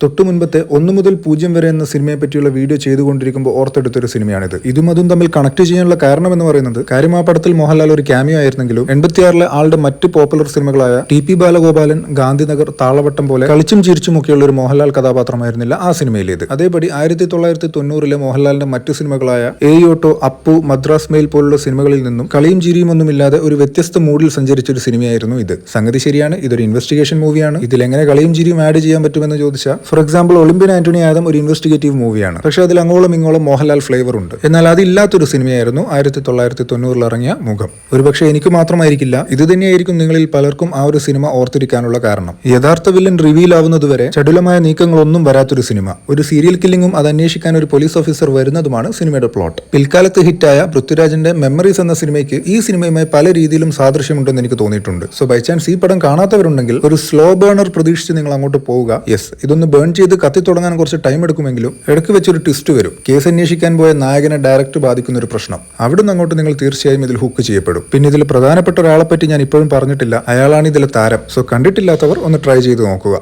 തൊട്ടു മുൻപത്തെ 1 മുതൽ 0 വരെ എന്ന സിനിമയെ പറ്റിയുള്ള വീഡിയോ ചെയ്തുകൊണ്ടിരിക്കുമ്പോൾ ഓർത്തെടുത്തൊരു സിനിമയാണിത്. ഇതും അതും തമ്മിൽ കണക്ട് ചെയ്യാനുള്ള കാരണം എന്ന് പറയുന്നത് കാര്യം ആ പടത്തിൽ മോഹൻലാൽ ഒരു ക്യാമിയോ ആയിരുന്നെങ്കിലും 86-ലെ ആളുടെ മറ്റ് പോപ്പുലർ സിനിമകളായ ടി ബാലഗോപാലൻ, ഗാന്ധിനഗർ, താളവട്ടം പോലെ കളിച്ചും ചിരിച്ചുമൊക്കെയുള്ള ഒരു മോഹൻലാൽ കഥാപാത്രമായിരുന്നില്ല ആ സിനിമയിലേത്. അതേപടി 1990-ലെ മോഹൻലാലിന്റെ മറ്റു സിനിമകളായ ഓട്ടോ, അപ്പു, മദ്രാസ് മെയിൽ പോലുള്ള സിനിമകളിൽ നിന്നും കളിയും ചിരിയും ഒന്നുമില്ലാതെ ഒരു വ്യത്യസ്ത മൂഡിൽ സഞ്ചരിച്ചൊരു സിനിമയായിരുന്നു ഇത്. സംഗതി ശരിയാണ്, ഇതൊരു ഇൻവെസ്റ്റിഗേഷൻ മൂവിയാണ്. ഇതിൽ എങ്ങനെ കളിയും ചിരിയും ആഡ് ചെയ്യാൻ പറ്റുമെന്ന് ചോദിച്ചാൽ for example Olympian Antony Adam ഒരു ഇൻവെസ്റ്റിഗേറ്റീവ് മൂവിയാണ്. പക്ഷേ അതിൽ അങ്ങോളം ഇങ്ങോളം മോഹൻലാൽ ഫ്ലേവർ ഉണ്ട്. എന്നാൽ അതില്ലാത്തൊരു സിനിമയായിരുന്നു 1990-ൽ ഇറങ്ങിയ മുഖം. ഒരുപക്ഷെ എനിക്ക് മാത്രമായിരിക്കില്ല, ഇത് തന്നെയായിരിക്കും നിങ്ങളിൽ പലർക്കും ആ ഒരു സിനിമ ഓർത്തിരിക്കാനുള്ള കാരണം. യഥാർത്ഥ വില്ലൻ റിവീൽ ആവുന്നതുവരെ ചടുലമായ നീക്കങ്ങളൊന്നും വരാത്തൊരു സിനിമ. ഒരു സീരിയൽ കില്ലിങ്ങും അത് അന്വേഷിക്കാൻ ഒരു പോലീസ് ഓഫീസർ വരുന്നതുമാണ് സിനിമയുടെ പ്ലോട്ട്. പിൽക്കാലത്ത് ഹിറ്റായ പൃഥ്വിരാജിന്റെ മെമ്മറീസ് എന്ന സിനിമയ്ക്ക് ഈ സിനിമയുമായി പല രീതിയിലും സാദൃശ്യമുണ്ടെന്ന് എനിക്ക് തോന്നിയിട്ടുണ്ട്. സോ ബൈ ചാൻസ് ഈ പടം കാണാത്തവരുണ്ടെങ്കിൽ ഒരു സ്ലോ ബേണർ പ്രതീക്ഷിച്ച് നിങ്ങൾ അങ്ങോട്ട് പോവുക. യെസ്, ഇതൊന്ന് ബേൺ ചെയ്ത് കത്തി തുടങ്ങാൻ കുറച്ച് ടൈം എടുക്കുമെങ്കിലും ഇടയ്ക്ക് വെച്ചൊരു ട്വിസ്റ്റ് വരും. കേസ് അന്വേഷിക്കാൻ പോയ നായകനെ ഡയറക്റ്റ് ബാധിക്കുന്ന ഒരു പ്രശ്നം. അവിടുന്ന് അങ്ങോട്ട് നിങ്ങൾ തീർച്ചയായും ഇതിൽ ഹുക്ക് ചെയ്യപ്പെടും. പിന്നെ ഇതിൽ പ്രധാനപ്പെട്ട ഒരാളെ പറ്റി ഞാൻ ഇപ്പോഴും പറഞ്ഞിട്ടില്ല, അയാളാണ് ഇതിലെ താരം. സോ കണ്ടിട്ടില്ലാത്തവർ ഒന്ന് ട്രൈ ചെയ്ത് നോക്കുക.